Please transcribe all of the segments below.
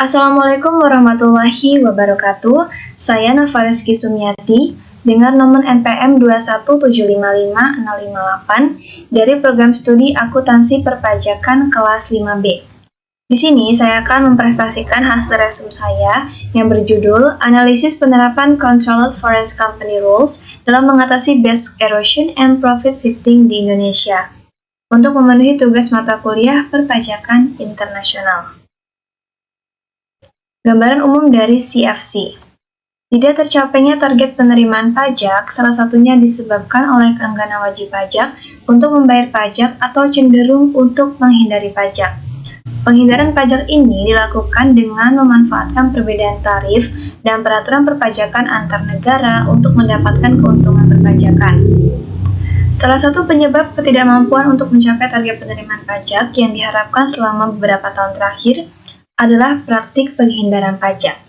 Assalamualaikum warahmatullahi wabarakatuh. Saya Novareski Sumiati dengan nomor NPM 217555658 dari program studi akuntansi perpajakan kelas 5B. Di sini saya akan mempresentasikan hasil resume saya yang berjudul Analisis Penerapan Controlled Foreign Company Rules dalam mengatasi Base Erosion and Profit Shifting di Indonesia untuk memenuhi tugas mata kuliah perpajakan internasional. Gambaran umum dari CFC. Tidak tercapainya target penerimaan pajak salah satunya disebabkan oleh keengganan wajib pajak untuk membayar pajak atau cenderung untuk menghindari pajak. Penghindaran pajak ini dilakukan dengan memanfaatkan perbedaan tarif dan peraturan perpajakan antar negara untuk mendapatkan keuntungan perpajakan. Salah satu penyebab ketidakmampuan untuk mencapai target penerimaan pajak yang diharapkan selama beberapa tahun terakhir adalah praktik penghindaran pajak.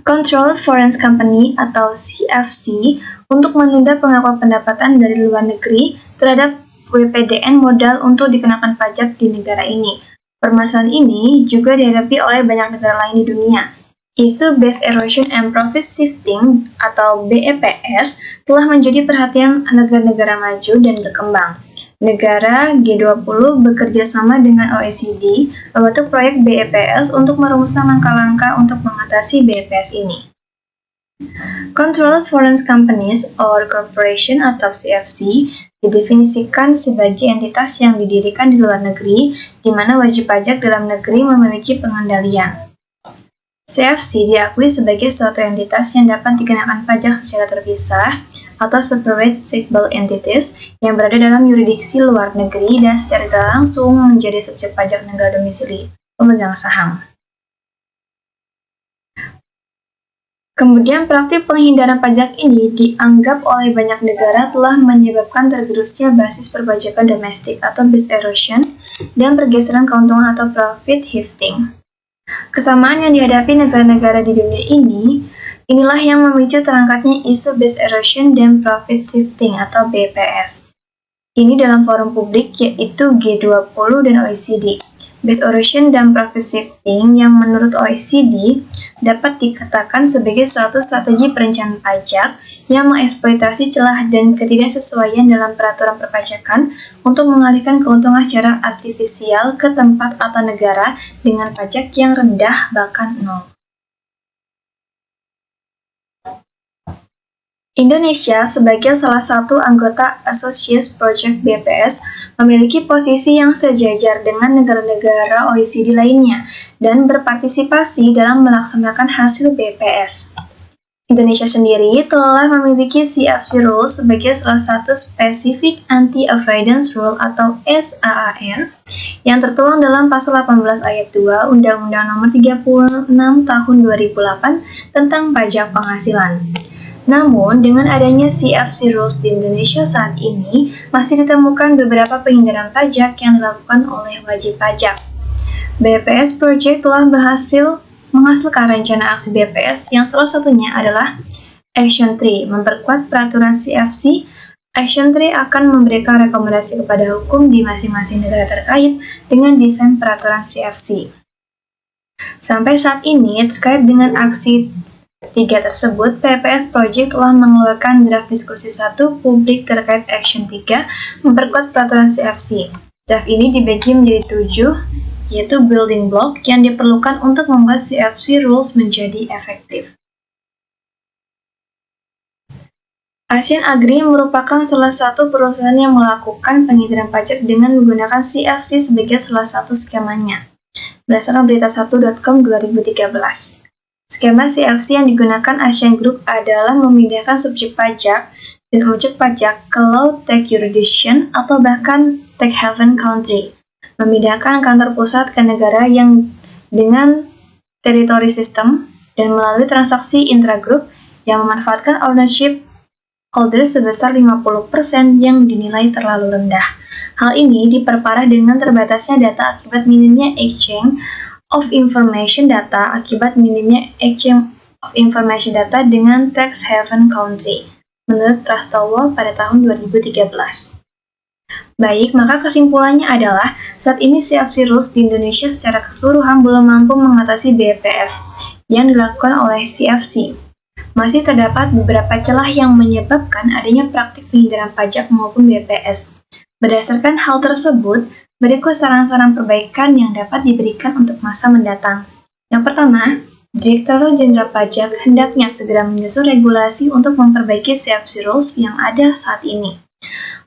Controlled Foreign Company atau CFC untuk menunda pengakuan pendapatan dari luar negeri terhadap WPDN modal untuk dikenakan pajak di negara ini. Permasalahan ini juga dihadapi oleh banyak negara lain di dunia. Isu Base Erosion and Profit Shifting atau BEPS telah menjadi perhatian negara-negara maju dan berkembang. Negara G20 bekerja sama dengan OECD membentuk proyek BEPS untuk merumuskan langkah-langkah untuk mengatasi BEPS ini. Controlled Foreign Companies or Corporation atau CFC didefinisikan sebagai entitas yang didirikan di luar negeri di mana wajib pajak dalam negeri memiliki pengendalian. CFC diakui sebagai suatu entitas yang dapat dikenakan pajak secara terpisah atau separate taxable entities yang berada dalam yurisdiksi luar negeri dan secara tidak langsung menjadi subjek pajak negara domisili pemegang saham. Kemudian praktik penghindaran pajak ini dianggap oleh banyak negara telah menyebabkan tergerusnya basis perpajakan domestik atau base erosion dan pergeseran keuntungan atau profit shifting. Kesamaan yang dihadapi negara-negara di dunia ini, inilah yang memicu terangkatnya isu Base Erosion dan Profit Shifting atau BPS. Ini dalam forum publik yaitu G20 dan OECD. Base Erosion dan Profit Shifting yang menurut OECD dapat dikatakan sebagai suatu strategi perencanaan pajak yang mengeksploitasi celah dan ketidaksesuaian dalam peraturan perpajakan untuk mengalihkan keuntungan secara artifisial ke tempat atau negara dengan pajak yang rendah bahkan nol. Indonesia sebagai salah satu anggota Associates Project BPS memiliki posisi yang sejajar dengan negara-negara OECD lainnya dan berpartisipasi dalam melaksanakan hasil BPS. Indonesia sendiri telah memiliki CFC Rules sebagai salah satu Specific Anti-Avoidance Rule atau SAAR yang tertuang dalam pasal 18 ayat 2 Undang-Undang Nomor 36 Tahun 2008 tentang pajak penghasilan. Namun, dengan adanya CFC Rules di Indonesia saat ini, masih ditemukan beberapa penghindaran pajak yang dilakukan oleh wajib pajak. BPS Project telah berhasil menghasilkan rencana aksi BPS yang salah satunya adalah Action 3, memperkuat peraturan CFC. Action 3 akan memberikan rekomendasi kepada hukum di masing-masing negara terkait dengan desain peraturan CFC. Sampai saat ini, terkait dengan aksi 3 tersebut, BPS Project telah mengeluarkan draft diskusi 1 publik terkait Action 3 memperkuat peraturan CFC. Draft ini dibagi menjadi 7, yaitu building block yang diperlukan untuk membuat CFC Rules menjadi efektif. Asian Agri merupakan salah satu perusahaan yang melakukan penghindaran pajak dengan menggunakan CFC sebagai salah satu skemanya. Berdasarkan berita1.com 2013. Skema CFC yang digunakan Asian Group adalah memindahkan subjek pajak dan objek pajak ke low tax jurisdiction atau bahkan tax haven country, memindahkan kantor pusat ke negara yang dengan teritori sistem dan melalui transaksi intragroup yang memanfaatkan ownership holders sebesar 50% yang dinilai terlalu rendah. Hal ini diperparah dengan terbatasnya data akibat minimnya exchange of information data dengan tax haven country, menurut Prastowo pada tahun 2013. Baik, maka kesimpulannya adalah saat ini CFC Rules di Indonesia secara keseluruhan belum mampu mengatasi BPS yang dilakukan oleh CFC. Masih terdapat beberapa celah yang menyebabkan adanya praktik pengindaran pajak maupun BPS. Berdasarkan hal tersebut, berikut saran-saran perbaikan yang dapat diberikan untuk masa mendatang. Yang pertama, Direktorat Jenderal Pajak hendaknya segera menyusun regulasi untuk memperbaiki CFC Rules yang ada saat ini.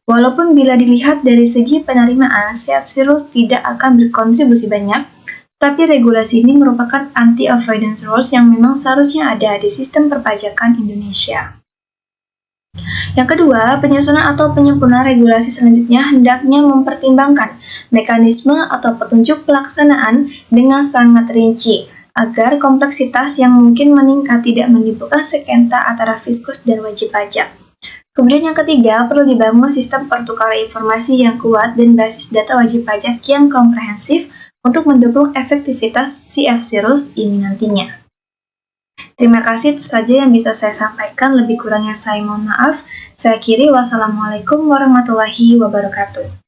Walaupun bila dilihat dari segi penerimaan, CFC Rules tidak akan berkontribusi banyak, tapi regulasi ini merupakan anti-avoidance rules yang memang seharusnya ada di sistem perpajakan Indonesia. Yang kedua, penyusunan atau penyempurnaan regulasi selanjutnya hendaknya mempertimbangkan mekanisme atau petunjuk pelaksanaan dengan sangat rinci, agar kompleksitas yang mungkin meningkat tidak menimbulkan sengketa antara fiskus dan wajib pajak. Kemudian yang ketiga, perlu dibangun sistem pertukaran informasi yang kuat dan basis data wajib pajak yang komprehensif untuk mendukung efektivitas CFC Rules ini nantinya. Terima kasih, itu saja yang bisa saya sampaikan. Lebih kurangnya saya mohon maaf. Saya akhiri, wassalamualaikum warahmatullahi wabarakatuh.